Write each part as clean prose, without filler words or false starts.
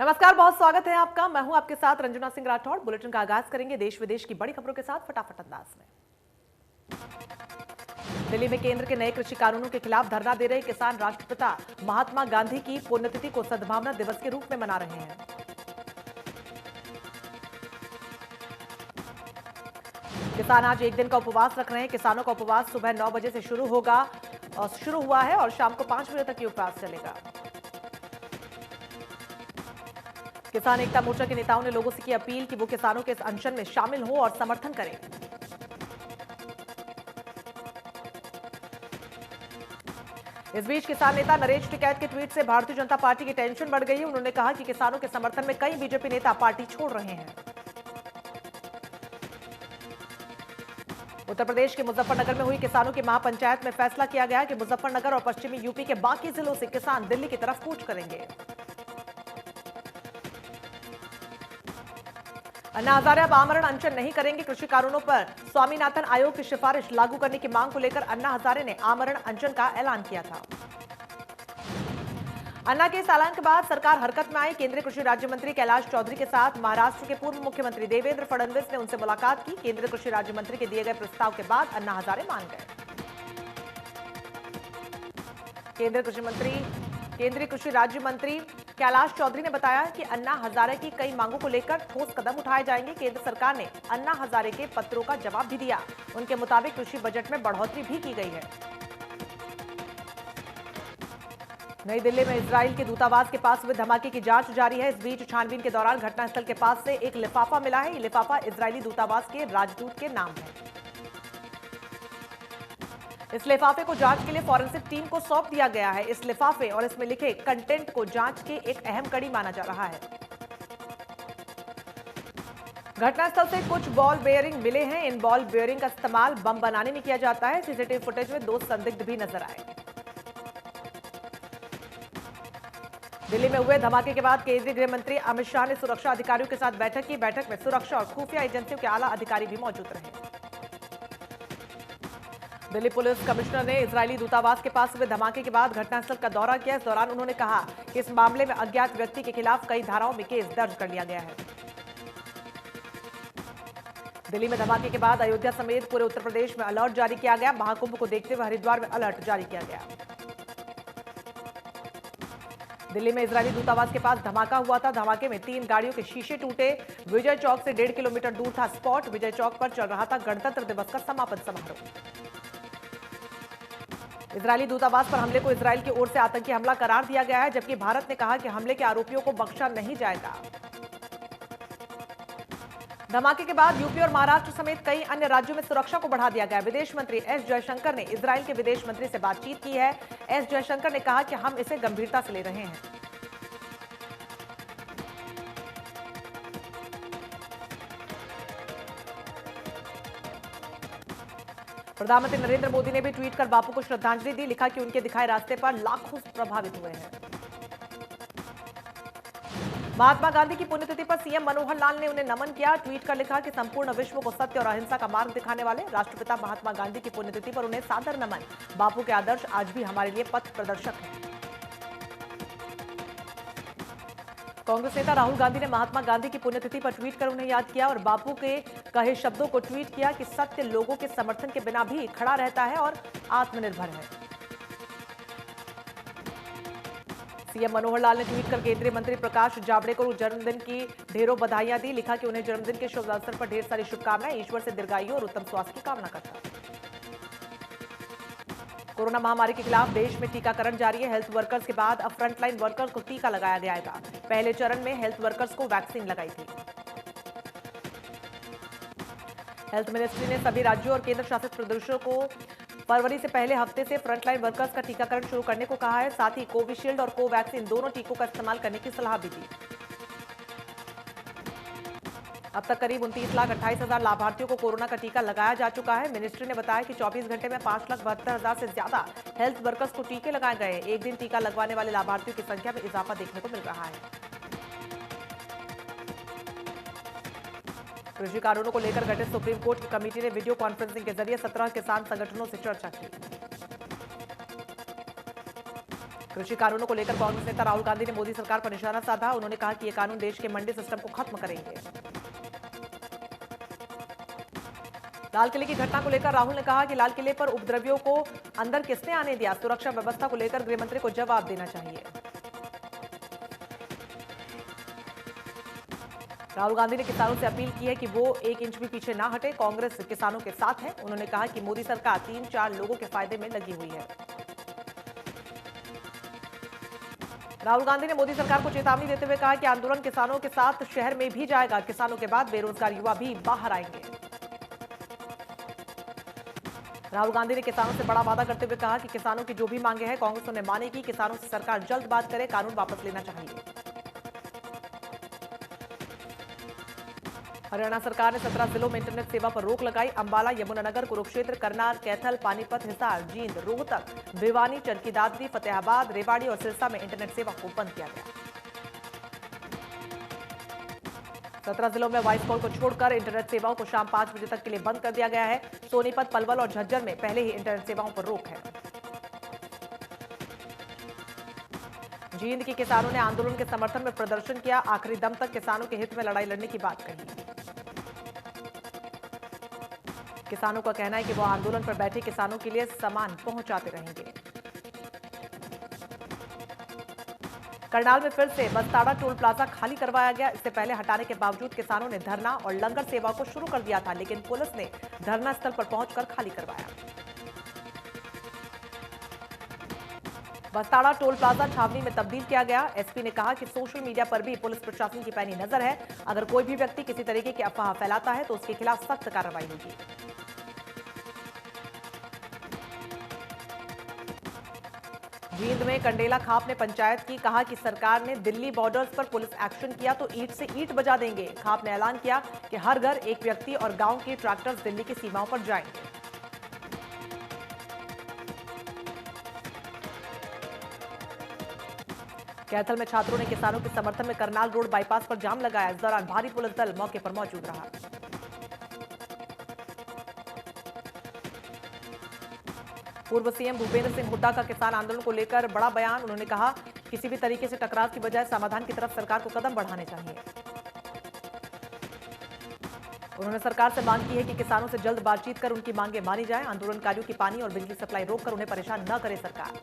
नमस्कार, बहुत स्वागत है आपका। मैं हूं आपके साथ रंजना सिंह राठौड़। बुलेटिन का आगाज करेंगे देश विदेश की बड़ी खबरों के साथ फटाफट अंदाज में। दिल्ली में केंद्र के नए कृषि कानूनों के खिलाफ धरना दे रहे किसान राष्ट्रपिता महात्मा गांधी की पुण्यतिथि को सद्भावना दिवस के रूप में मना रहे हैं। किसान आज एक दिन का उपवास रख रहे हैं। किसानों का उपवास सुबह 9 बजे से शुरू हुआ है और शाम को 5 बजे तक ये उपवास चलेगा। किसान एकता मोर्चा के नेताओं ने लोगों से की अपील कि वो किसानों के इस अनशन में शामिल हों और समर्थन करें। इस बीच किसान नेता नरेश टिकैत के ट्वीट से भारतीय जनता पार्टी की टेंशन बढ़ गई है। उन्होंने कहा कि किसानों के समर्थन में कई बीजेपी नेता पार्टी छोड़ रहे हैं। उत्तर प्रदेश के मुजफ्फरनगर में हुई किसानों की महापंचायत में फैसला किया गया कि मुजफ्फरनगर और पश्चिमी यूपी के बाकी जिलों से किसान दिल्ली की तरफ कूच करेंगे। अन्ना हजारे अब आमरण अनशन नहीं करेंगे। कृषि कानूनों पर स्वामीनाथन आयोग की सिफारिश लागू करने की मांग को लेकर अन्ना हजारे ने आमरण अनशन का ऐलान किया था। अन्ना के इस ऐलान के बाद सरकार हरकत में आई। केंद्रीय कृषि राज्य मंत्री कैलाश चौधरी के साथ महाराष्ट्र के पूर्व मुख्यमंत्री देवेंद्र फडणवीस ने उनसे मुलाकात की। केंद्रीय कृषि राज्य मंत्री के दिए गए प्रस्ताव के बाद अन्ना हजारे मान गए। केंद्रीय कृषि राज्य मंत्री कैलाश चौधरी ने बताया कि अन्ना हजारे की कई मांगों को लेकर ठोस कदम उठाए जाएंगे। केंद्र सरकार ने अन्ना हजारे के पत्रों का जवाब भी दिया। उनके मुताबिक कृषि बजट में बढ़ोतरी भी की गई है। नई दिल्ली में इजराइल के दूतावास के पास हुए धमाके की जांच जारी है। इस बीच छानबीन के दौरान घटनास्थल के पास से एक लिफाफा मिला है। ये लिफाफा इजरायली दूतावास के राजदूत के नाम है। इस लिफाफे को जांच के लिए फॉरेंसिक टीम को सौंप दिया गया है। इस लिफाफे और इसमें लिखे कंटेंट को जांच के एक अहम कड़ी माना जा रहा है। घटनास्थल से कुछ बॉल बेयरिंग मिले हैं। इन बॉल बेयरिंग का इस्तेमाल बम बनाने में किया जाता है। सीसीटीवी फुटेज में 2 संदिग्ध भी नजर आए। दिल्ली में हुए धमाके के बाद केंद्रीय गृह मंत्री अमित शाह ने सुरक्षा अधिकारियों के साथ बैठक की। बैठक में सुरक्षा और खुफिया एजेंसियों के आला अधिकारी भी मौजूद रहे। दिल्ली पुलिस कमिश्नर ने इजरायली दूतावास के पास हुए धमाके के बाद घटनास्थल का दौरा किया। इस दौरान उन्होंने कहा कि इस मामले में अज्ञात व्यक्ति के खिलाफ कई धाराओं में केस दर्ज कर लिया गया है। दिल्ली में धमाके के बाद अयोध्या समेत पूरे उत्तर प्रदेश में अलर्ट जारी किया गया। महाकुंभ को देखते हुए हरिद्वार में अलर्ट जारी किया गया। दिल्ली में इजरायली दूतावास के पास धमाका हुआ था। धमाके में 3 गाड़ियों के शीशे टूटे। विजय चौक से 1.5 किलोमीटर दूर था स्पॉट। विजय चौक पर चल रहा था गणतंत्र दिवस का समापन समारोह। इजरायली दूतावास पर हमले को इजरायल की ओर से आतंकी हमला करार दिया गया है, जबकि भारत ने कहा कि हमले के आरोपियों को बख्शा नहीं जाएगा। धमाके के बाद यूपी और महाराष्ट्र समेत कई अन्य राज्यों में सुरक्षा को बढ़ा दिया गया। विदेश मंत्री एस जयशंकर ने इजरायल के विदेश मंत्री से बातचीत की है। एस जयशंकर ने कहा कि हम इसे गंभीरता से ले रहे हैं। प्रधानमंत्री नरेंद्र मोदी ने भी ट्वीट कर बापू को श्रद्धांजलि दी। लिखा कि उनके दिखाए रास्ते पर लाखों प्रभावित हुए हैं। महात्मा गांधी की पुण्यतिथि पर सीएम मनोहर लाल ने उन्हें नमन किया। ट्वीट कर लिखा कि संपूर्ण विश्व को सत्य और अहिंसा का मार्ग दिखाने वाले राष्ट्रपिता महात्मा गांधी की पुण्यतिथि पर उन्हें सादर नमन। बापू के आदर्श आज भी हमारे लिए पथ प्रदर्शक हैं। कांग्रेस नेता राहुल गांधी ने महात्मा गांधी की पुण्यतिथि पर ट्वीट कर उन्हें याद किया और बापू के कहे शब्दों को ट्वीट किया कि सत्य लोगों के समर्थन के बिना भी खड़ा रहता है और आत्मनिर्भर है। सीएम मनोहर लाल ने ट्वीट कर केंद्रीय मंत्री प्रकाश जावड़ेकर को जन्मदिन की ढेरों बधाइयां दी। लिखा कि उन्हें जन्मदिन के शुभ अवसर पर ढेर सारी शुभकामनाएं। ईश्वर से दीर्घायु और उत्तम स्वास्थ्य की कामना करता है। कोरोना महामारी के खिलाफ देश में टीकाकरण जारी है। हेल्थ वर्कर्स के बाद अब फ्रंटलाइन वर्कर्स को टीका लगाया जाएगा। पहले चरण में हेल्थ वर्कर्स को वैक्सीन लगाई थी। हेल्थ मिनिस्ट्री ने सभी राज्यों और केंद्र शासित प्रदेशों को फरवरी से पहले हफ्ते से फ्रंटलाइन वर्कर्स का टीकाकरण शुरू करने को कहा है। साथ ही कोविशील्ड और कोवैक्सीन दोनों टीकों का इस्तेमाल करने की सलाह भी दी। अब तक करीब 29,28,000 लाभार्थियों को कोरोना का टीका लगाया जा चुका है। मिनिस्ट्री ने बताया कि 24 घंटे में 5,72,000 से ज्यादा हेल्थ वर्कर्स को टीके लगाए गए। एक दिन टीका लगवाने वाले लाभार्थियों की संख्या में इजाफा देखने को मिल रहा है। कृषि कानूनों को लेकर गठित सुप्रीम कोर्ट की कमेटी ने वीडियो कॉन्फ्रेंसिंग के जरिए 17 किसान संगठनों से चर्चा की। कृषि कानूनों को लेकर कांग्रेस नेता राहुल गांधी ने मोदी सरकार पर निशाना साधा। उन्होंने कहा कि ये कानून देश के मंडी सिस्टम को खत्म करेंगे। लाल किले की घटना को लेकर राहुल ने कहा कि लाल किले पर उपद्रवियों को अंदर किसने आने दिया। सुरक्षा व्यवस्था को लेकर गृहमंत्री को जवाब देना चाहिए। राहुल गांधी ने किसानों से अपील की है कि वो 1 इंच भी पीछे ना हटे। कांग्रेस किसानों के साथ है। उन्होंने कहा कि मोदी सरकार 3-4 लोगों के फायदे में लगी हुई है। राहुल गांधी ने मोदी सरकार को चेतावनी देते हुए कहा कि आंदोलन किसानों के साथ शहर में भी जाएगा। किसानों के बाद बेरोजगार युवा भी बाहर आएंगे। राहुल गांधी ने किसानों से बड़ा वादा करते हुए कहा कि किसानों की जो भी मांगे हैं कांग्रेस उन्हें मानेगी। किसानों से सरकार जल्द बात करे, कानून वापस लेना चाहिए। हरियाणा सरकार ने 17 जिलों में इंटरनेट सेवा पर रोक लगाई। अंबाला, यमुनानगर, कुरुक्षेत्र, करनाल, कैथल, पानीपत, हिसार, जींद, रोहतक, भिवानी, चरखी दादरी, फतेहाबाद, रेवाड़ी और सिरसा में इंटरनेट सेवा को बंद किया गया। 17 जिलों में वॉइस कॉल को छोड़कर इंटरनेट सेवाओं को शाम 5 बजे तक के लिए बंद कर दिया गया है। सोनीपत, पलवल और झज्जर में पहले ही इंटरनेट सेवाओं पर रोक है। जींद के किसानों ने आंदोलन के समर्थन में प्रदर्शन किया। आखिरी दम तक किसानों के हित में लड़ाई लड़ने की बात कही। किसानों का कहना है कि वो आंदोलन पर बैठे किसानों के लिए सामान पहुंचाते रहेंगे। करनाल में फिर से बस्ताड़ा टोल प्लाजा खाली करवाया गया। इससे पहले हटाने के बावजूद किसानों ने धरना और लंगर सेवा को शुरू कर दिया था, लेकिन पुलिस ने धरना स्थल पर पहुंचकर खाली करवाया। बस्ताड़ा टोल प्लाजा छावनी में तब्दील किया गया। एसपी ने कहा कि सोशल मीडिया पर भी पुलिस प्रशासन की पैनी नजर है। अगर कोई भी व्यक्ति किसी तरीके की अफवाह फैलाता है तो उसके खिलाफ सख्त कार्रवाई होगी। जींद में कंडेला खाप ने पंचायत की। कहा कि सरकार ने दिल्ली बॉर्डर्स पर पुलिस एक्शन किया तो ईंट से ईंट बजा देंगे। खाप ने ऐलान किया कि हर घर, एक व्यक्ति और गांव के ट्रैक्टर्स दिल्ली की सीमाओं पर जाएंगे। कैथल में छात्रों ने किसानों के समर्थन में करनाल रोड बाईपास पर जाम लगाया। इस दौरान भारी पुलिस दल मौके पर मौजूद रहा। पूर्व सीएम भूपेंद्र सिंह हुड्डा का किसान आंदोलन को लेकर बड़ा बयान। उन्होंने कहा किसी भी तरीके से टकराव की बजाय समाधान की तरफ सरकार को कदम बढ़ाने चाहिए। उन्होंने सरकार से मांग की है कि किसानों से जल्द बातचीत कर उनकी मांगे मानी जाए। आंदोलनकारियों की पानी और बिजली सप्लाई रोककर उन्हें परेशान न करे सरकार।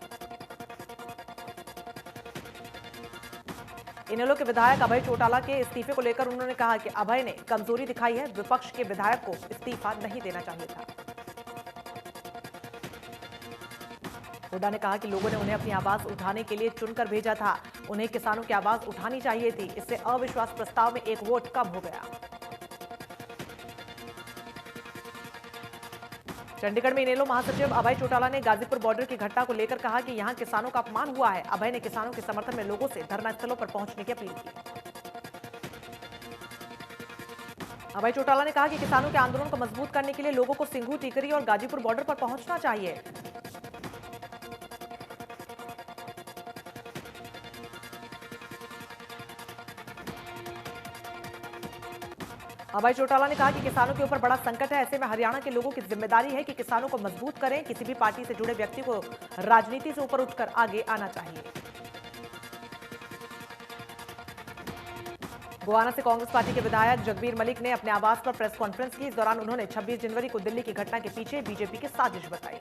इनेलो के विधायक अभय चौटाला के इस्तीफे को लेकर उन्होंने कहा कि अभय ने कमजोरी दिखाई है। विपक्ष के विधायक को इस्तीफा नहीं देना चाहिए था। हुड्डा ने कहा कि लोगों ने उन्हें अपनी आवाज उठाने के लिए चुनकर भेजा था। उन्हें किसानों की आवाज उठानी चाहिए थी। इससे अविश्वास प्रस्ताव में 1 वोट कम हो गया। चंडीगढ़ में इनेलो महासचिव अभय चौटाला ने गाजीपुर बॉर्डर की घटना को लेकर कहा कि यहां किसानों का अपमान हुआ है। अभय ने किसानों के समर्थन में लोगों से धरना स्थलों पर पहुंचने की अपील की। अभय चौटाला ने कहा कि किसानों के आंदोलन को मजबूत करने के लिए लोगों को सिंघू, टीकरी और गाजीपुर बॉर्डर पर पहुंचना चाहिए। अभय चौटाला ने कहा कि किसानों के ऊपर बड़ा संकट है। ऐसे में हरियाणा के लोगों की जिम्मेदारी है कि किसानों को मजबूत करें। किसी भी पार्टी से जुड़े व्यक्ति को राजनीति से ऊपर उठकर आगे आना चाहिए। गोवाना से कांग्रेस पार्टी के विधायक जगबीर मलिक ने अपने आवास पर प्रेस कॉन्फ्रेंस की। इस दौरान उन्होंने 26 जनवरी को दिल्ली की घटना के पीछे बीजेपी की साजिश बताई।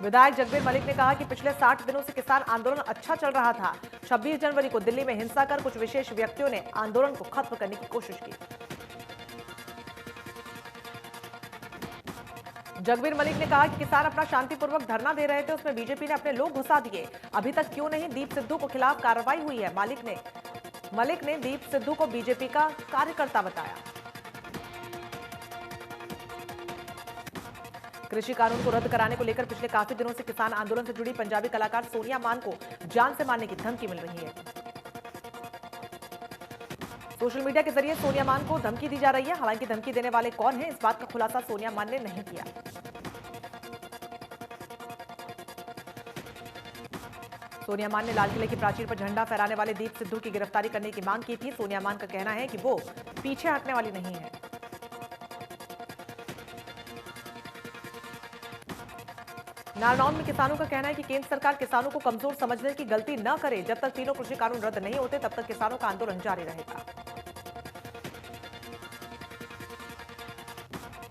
विधायक जगबीर मलिक ने कहा कि पिछले 60 दिनों से किसान आंदोलन अच्छा चल रहा था। 26 जनवरी को दिल्ली में हिंसा कर कुछ विशेष व्यक्तियों ने आंदोलन को खत्म करने की कोशिश की। जगबीर मलिक ने कहा कि किसान अपना शांतिपूर्वक धरना दे रहे थे, उसमें बीजेपी ने अपने लोग घुसा दिए। अभी तक क्यों नहीं दीप सिद्धू को खिलाफ कार्रवाई हुई है। मलिक ने दीप सिद्धू को बीजेपी का कार्यकर्ता बताया। कृषि कानून को रद्द कराने को लेकर पिछले काफी दिनों से किसान आंदोलन से जुड़ी पंजाबी कलाकार सोनिया मान को जान से मारने की धमकी मिल रही है। सोशल मीडिया के जरिए सोनिया मान को धमकी दी जा रही है। हालांकि धमकी देने वाले कौन हैं, इस बात का खुलासा सोनिया मान ने नहीं किया। सोनिया मान ने लाल किले की प्राचीर पर झंडा फहराने वाले दीप सिद्धू की गिरफ्तारी करने की मांग की थी। सोनिया मान का कहना है कि वो पीछे हटने वाली नहीं है। नारनौल में किसानों का कहना है कि केंद्र सरकार किसानों को कमजोर समझने की गलती न करे। जब तक तीनों कृषि कानून रद्द नहीं होते तब तक किसानों का आंदोलन जारी रहेगा।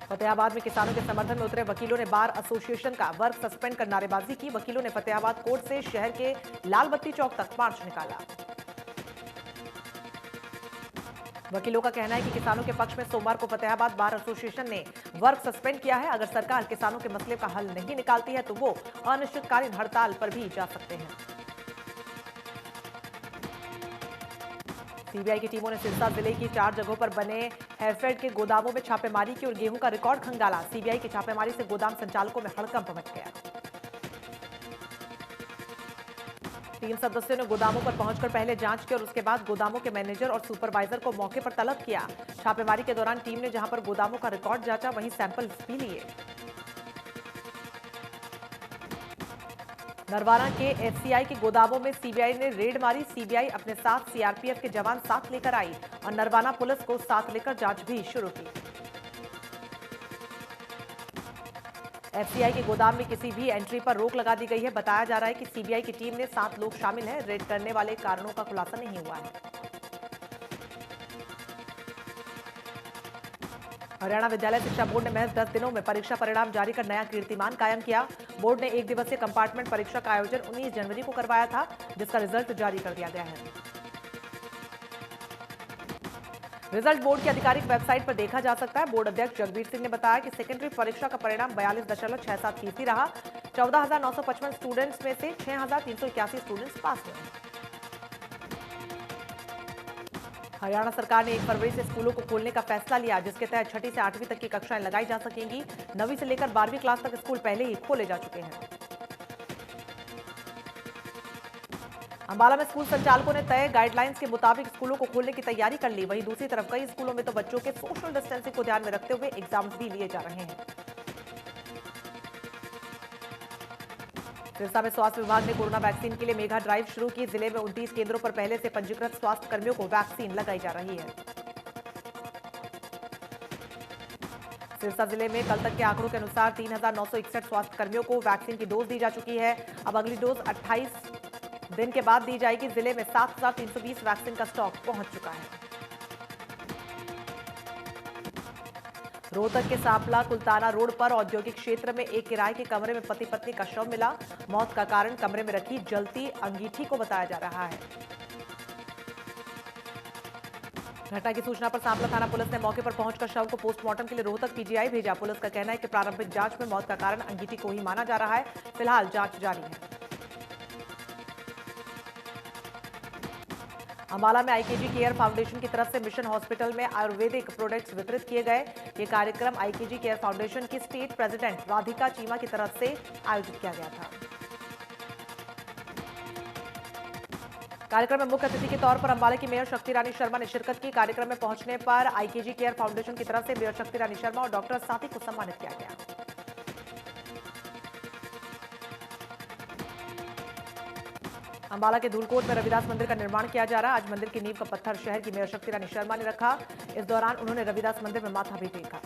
फतेहाबाद में किसानों के समर्थन में उतरे वकीलों ने बार एसोसिएशन का वर्क सस्पेंड कर नारेबाजी की। वकीलों ने फतेहाबाद कोर्ट से शहर के लाल बत्ती चौक तक मार्च निकाला। वकीलों का कहना है कि किसानों के पक्ष में सोमवार को फतेहाबाद बार एसोसिएशन ने वर्क सस्पेंड किया है। अगर सरकार किसानों के मसले का हल नहीं निकालती है तो वो अनिश्चितकालीन हड़ताल पर भी जा सकते हैं। सीबीआई की टीमों ने सिरसा जिले की 4 जगहों पर बने हेफेड के गोदामों में छापेमारी की और गेहूं का रिकॉर्ड खंगाला। सीबीआई की छापेमारी से गोदाम संचालकों में हड़कंप मच गया। 3 सदस्यों ने गोदामों पर पहुंचकर पहले जांच की और उसके बाद गोदामों के मैनेजर और सुपरवाइजर को मौके पर तलब किया। छापेमारी के दौरान टीम ने जहां पर गोदामों का रिकॉर्ड जांचा, वहीं सैंपल्स भी लिए। नरवाना के एफसीआई के गोदामों में सीबीआई ने रेड मारी। सीबीआई अपने साथ सीआरपीएफ के जवान साथ लेकर आई और नरवाना पुलिस को साथ लेकर जांच भी शुरू की। एफसीआई के गोदाम में किसी भी एंट्री पर रोक लगा दी गई है। बताया जा रहा है कि सीबीआई की टीम में 7 लोग शामिल हैं। रेड करने वाले कारणों का खुलासा नहीं हुआ है। हरियाणा विद्यालय शिक्षा बोर्ड ने महज 10 दिनों में परीक्षा परिणाम जारी कर नया कीर्तिमान कायम किया। बोर्ड ने 1 दिवसीय कंपार्टमेंट परीक्षा का आयोजन 19 जनवरी को करवाया था, जिसका रिजल्ट जारी कर दिया गया है। रिजल्ट बोर्ड की आधिकारिक वेबसाइट पर देखा जा सकता है। बोर्ड अध्यक्ष जगबीर सिंह ने बताया कि सेकेंडरी परीक्षा का परिणाम 42.67% रहा। 14,955 स्टूडेंट्स में से 6,381 स्टूडेंट्स पास हुए हैं। हरियाणा सरकार ने 1 फरवरी से स्कूलों को खोलने का फैसला लिया, जिसके तहत 6ठी से 8वीं तक की कक्षाएं लगाई जा सकेंगी। 9वीं से लेकर 12वीं क्लास तक स्कूल पहले ही खोले जा चुके हैं। अंबाला में स्कूल संचालकों ने तय गाइडलाइंस के मुताबिक स्कूलों को खोलने की तैयारी कर ली। वहीं दूसरी तरफ कई स्कूलों में तो बच्चों के सोशल डिस्टेंसिंग को ध्यान में रखते हुए एग्जाम्स भी लिए जा रहे हैं। सिरसा में स्वास्थ्य विभाग ने कोरोना वैक्सीन के लिए मेगा ड्राइव शुरू की। जिले में 29 केंद्रों पर पहले से पंजीकृत स्वास्थ्य कर्मियों को वैक्सीन लगाई जा रही है। सिरसा जिले में कल तक के आंकड़ों के अनुसार 3,961 स्वास्थ्य कर्मियों को वैक्सीन की डोज दी जा चुकी है। अब अगली डोज 28 दिन के बाद दी जाएगी। जिले में 7,320 वैक्सीन का स्टॉक पहुंच चुका है। रोहतक के सांपला कुलताना रोड पर औद्योगिक क्षेत्र में एक किराए के कमरे में पति पत्नी का शव मिला। मौत का कारण कमरे में रखी जलती अंगीठी को बताया जा रहा है। घटना की सूचना पर सांपला थाना पुलिस ने मौके पर पहुंचकर शव को पोस्टमार्टम के लिए रोहतक पीजीआई भेजा। पुलिस का कहना है कि प्रारंभिक जांच में मौत का कारण अंगीठी को ही माना जा रहा है। फिलहाल जांच जारी है। अंबाला में आईकेजी केयर फाउंडेशन की तरफ से मिशन हॉस्पिटल में आयुर्वेदिक प्रोडक्ट्स वितरित किए गए। ये कार्यक्रम आईकेजी केयर फाउंडेशन की स्टेट प्रेसिडेंट राधिका चीमा की तरफ से आयोजित किया गया था। कार्यक्रम में मुख्य अतिथि के तौर पर अंबाला की मेयर शक्ति रानी शर्मा ने शिरकत की। कार्यक्रम में पहुंचने पर आईकेजी केयर फाउंडेशन की तरफ से मेयर शक्ति रानी शर्मा और डॉक्टर साथी को सम्मानित किया गया। अंबाला के धूलकोट में रविदास मंदिर का निर्माण किया जा रहा है। आज मंदिर की नींव का पत्थर शहर की मेयर शक्ति रानी शर्मा ने रखा। इस दौरान उन्होंने रविदास मंदिर में माथा भी टेका।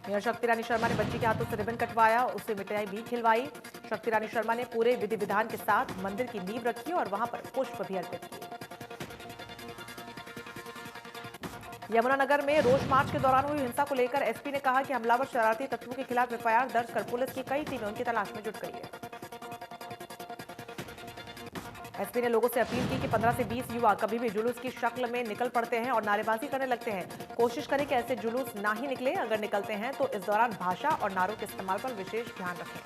मेयर शक्ति रानी शर्मा ने बच्ची के हाथों से रिबन कटवाया, उसे मिठाई भी खिलवाई। शक्ति रानी शर्मा ने पूरे विधि विधान के साथ मंदिर की नींव रखी और वहां पर पुष्प भी अर्पित किए। यमुनानगर में रोष मार्च के दौरान हुई हिंसा को लेकर एसपी ने कहा कि हमलावर शरारती तत्वों के खिलाफ एफआईआर दर्ज कर पुलिस की कई टीमें उनकी तलाश में जुट गई है। एसपी ने लोगों से अपील की कि 15 से 20 युवा कभी भी जुलूस की शक्ल में निकल पड़ते हैं और नारेबाजी करने लगते हैं। कोशिश करें कि ऐसे जुलूस ना ही निकले। अगर निकलते हैं तो इस दौरान भाषा और नारों के इस्तेमाल पर विशेष ध्यान रखें।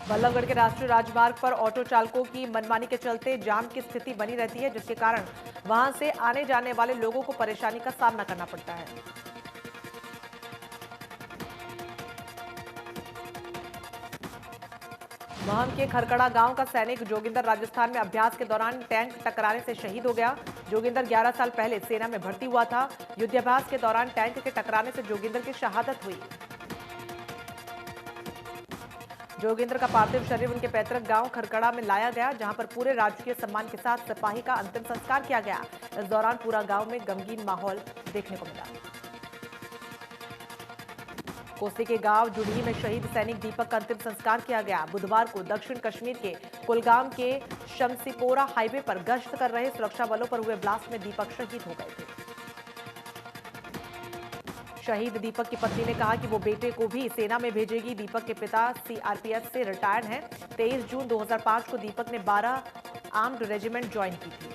बल्लभगढ़ के राष्ट्रीय राजमार्ग पर ऑटो चालकों की मनमानी के चलते जाम की स्थिति बनी रहती है, जिसके कारण वहां से आने जाने वाले लोगों को परेशानी का सामना करना पड़ता है। महम के खरकड़ा गांव का सैनिक जोगिंदर राजस्थान में अभ्यास के दौरान टैंक टकराने से शहीद हो गया। जोगिंदर 11 साल पहले सेना में भर्ती हुआ था। युद्धाभ्यास के दौरान टैंक के टकराने से जोगिंदर की शहादत हुई। जोगेंद्र का पार्थिव शरीर उनके पैतृक गांव खरकड़ा में लाया गया, जहां पर पूरे राजकीय सम्मान के साथ सिपाही का अंतिम संस्कार किया गया। इस दौरान पूरा गांव में गमगीन माहौल देखने को मिला। कोसी के गांव जुड़ही में शहीद सैनिक दीपक का अंतिम संस्कार किया गया। बुधवार को दक्षिण कश्मीर के कुलगाम के शमसीपोरा हाईवे पर गश्त कर रहे सुरक्षा बलों पर हुए ब्लास्ट में दीपक शहीद हो गए थे। शहीद दीपक की पत्नी ने कहा कि वो बेटे को भी सेना में भेजेगी। दीपक के पिता सीआरपीएफ से रिटायर्ड हैं। 23 जून 2005 को दीपक ने 12 आर्म्ड रेजिमेंट ज्वाइन की थी।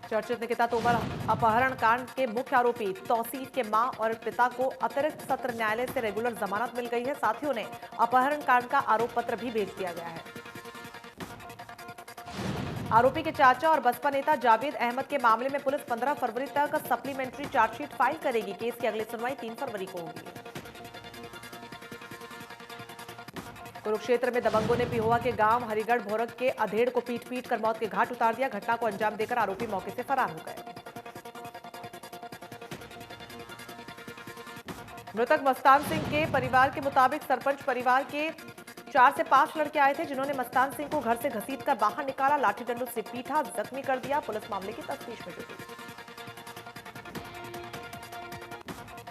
चर्चित निकिता तोमर अपहरण कांड के मुख्य आरोपी तौसीफ के मां और पिता को अतिरिक्त सत्र न्यायालय से रेगुलर जमानत मिल गई है। साथियों ने अपहरण कांड का आरोप पत्र भी भेज दिया गया है। आरोपी के चाचा और बसपा नेता जावेद अहमद के मामले में पुलिस 15 फरवरी तक सप्लीमेंट्री चार्जशीट फाइल करेगी। केस की अगली सुनवाई 3 फरवरी को होगी। कुरुक्षेत्र में दबंगों ने पिहोवा के गांव हरिगढ़ भोरक के अधेड़ को पीट कर मौत के घाट उतार दिया। घटना को अंजाम देकर आरोपी मौके से फरार हो गए। मृतक मस्तान सिंह के परिवार के मुताबिक सरपंच परिवार के 4 से 5 लड़के आए थे, जिन्होंने मस्तान सिंह को घर से घसीटकर बाहर निकाला, लाठी डंडों से पीटा, जख्मी कर दिया। पुलिस मामले की तफ्तीश में जुटी।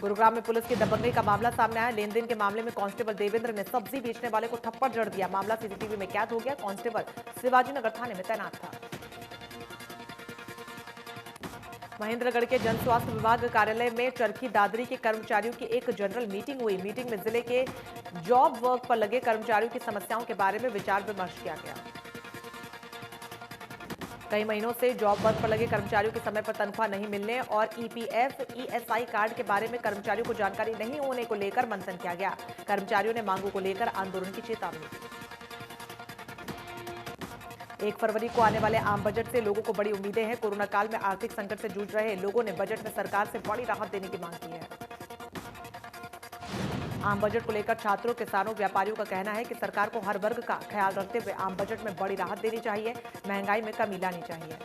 गुरुग्राम में पुलिस की दबंगई का मामला सामने आया। लेन देन के मामले में कांस्टेबल देवेंद्र ने सब्जी बेचने वाले को थप्पड़ जड़ दिया। मामला सीसीटीवी में कैद हो गया। कांस्टेबल शिवाजीनगर थाने में तैनात था। महेंद्रगढ़ के जन स्वास्थ्य विभाग कार्यालय में चरखी दादरी के कर्मचारियों की एक जनरल मीटिंग हुई। मीटिंग में जिले के जॉब वर्क पर लगे कर्मचारियों की समस्याओं के बारे में विचार विमर्श किया गया। कई महीनों से जॉब वर्क पर लगे कर्मचारियों के समय पर तनख्वाह नहीं मिलने और ईपीएफ ईएसआई कार्ड के बारे में कर्मचारियों को जानकारी नहीं होने को लेकर मंथन किया गया। कर्मचारियों ने मांगों को लेकर आंदोलन की चेतावनी दी। 1 फरवरी को आने वाले आम बजट से लोगों को बड़ी उम्मीदें हैं। कोरोना काल में आर्थिक संकट से जूझ रहे लोगों ने बजट में सरकार से बड़ी राहत देने की मांग की है। आम बजट को लेकर छात्रों, किसानों, व्यापारियों का कहना है कि सरकार को हर वर्ग का ख्याल रखते हुए आम बजट में बड़ी राहत देनी चाहिए, महंगाई में कमी लानी चाहिए।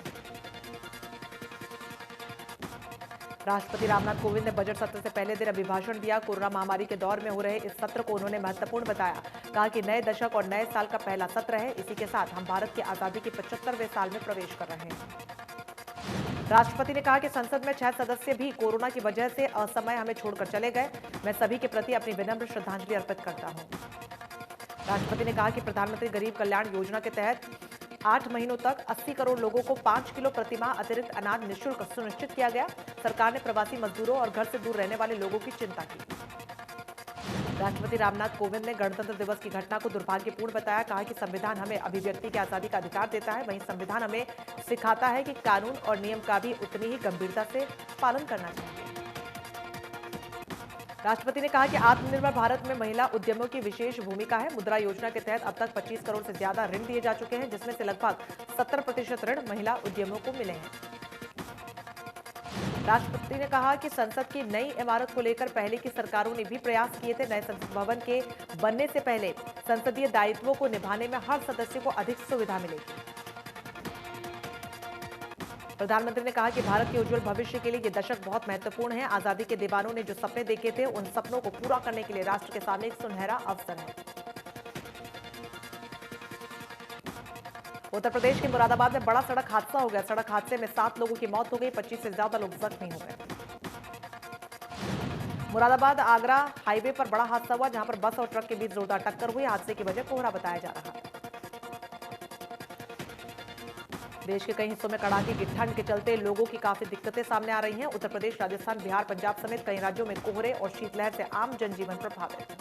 राष्ट्रपति रामनाथ कोविंद ने बजट सत्र से पहले दिन अभिभाषण दिया। कोरोना महामारी के दौर में हो रहे इस सत्र को उन्होंने महत्वपूर्ण बताया। कहा कि नए दशक और नए साल का पहला सत्र है। इसी के साथ हम भारत की आजादी के 75वें साल में प्रवेश कर रहे हैं। राष्ट्रपति ने कहा कि संसद में 6 सदस्य भी कोरोना की वजह से असमय हमें छोड़कर चले गए। मैं सभी के प्रति अपनी विनम्र श्रद्धांजलि अर्पित करता हूं। राष्ट्रपति ने कहा कि प्रधानमंत्री गरीब कल्याण योजना के तहत 8 महीनों तक 80 करोड़ लोगों को 5 किलो प्रतिमाह अतिरिक्त अनाज निःशुल्क सुनिश्चित किया गया। सरकार ने प्रवासी मजदूरों और घर से दूर रहने वाले लोगों की चिंता की। राष्ट्रपति रामनाथ कोविंद ने गणतंत्र दिवस की घटना को दुर्भाग्यपूर्ण बताया। कहा कि संविधान हमें अभिव्यक्ति की आजादी का अधिकार देता है, वहीं संविधान हमें सिखाता है कि कानून और नियम का भी उतनी ही गंभीरता से पालन करना चाहिए। राष्ट्रपति ने कहा कि आत्मनिर्भर भारत में महिला उद्यमियों की विशेष भूमिका है। मुद्रा योजना के तहत अब तक 25 करोड़ से ज्यादा ऋण दिए जा चुके हैं, जिसमें से लगभग 70% ऋण महिला उद्यमियों को मिले हैं। राष्ट्रपति ने कहा कि संसद की नई इमारत को लेकर पहले की सरकारों ने भी प्रयास किए थे। नए संसद भवन के बनने से पहले संसदीय दायित्वों को निभाने में हर सदस्य को अधिक सुविधा मिलेगी। प्रधानमंत्री ने कहा कि भारत के उज्जवल भविष्य के लिए ये दशक बहुत महत्वपूर्ण है। आजादी के दीवानों ने जो सपने देखे थे, उन सपनों को पूरा करने के लिए राष्ट्र के सामने एक सुनहरा अवसर है। उत्तर प्रदेश के मुरादाबाद में बड़ा सड़क हादसा हो गया। सड़क हादसे में 7 लोगों की मौत हो गई, 25 से ज्यादा लोग जख्मी हो गए। मुरादाबाद आगरा हाईवे पर बड़ा हादसा हुआ, जहां पर बस और ट्रक के बीच जोरदार टक्कर हुई। हादसे की वजह कोहरा बताया जा रहा है। देश के कई हिस्सों में कड़ाके की ठंड के चलते लोगों की काफी दिक्कतें सामने आ रही हैं। उत्तर प्रदेश, राजस्थान, बिहार, पंजाब समेत कई राज्यों में कोहरे और शीतलहर से आम जनजीवन प्रभावित है।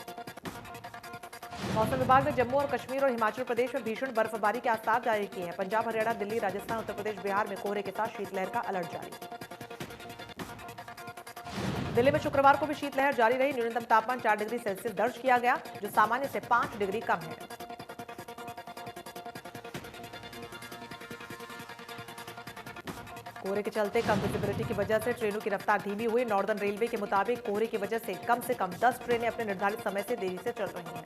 मौसम विभाग ने जम्मू और कश्मीर और हिमाचल प्रदेश में भीषण बर्फबारी के आसार जारी किए हैं। पंजाब, हरियाणा, दिल्ली, राजस्थान, उत्तर प्रदेश, बिहार में कोहरे के साथ शीतलहर का अलर्ट जारी। दिल्ली में शुक्रवार को भी शीतलहर जारी रही। न्यूनतम तापमान 4 डिग्री सेल्सियस दर्ज किया गया, जो सामान्य से 5 डिग्री कम है। कोहरे के चलते कम विजिबिलिटी की वजह से ट्रेनों की रफ्तार धीमी हुई। नॉर्दर्न रेलवे के मुताबिक कोहरे की वजह से कम 10 ट्रेनें अपने निर्धारित समय से देरी से चल रही हैं।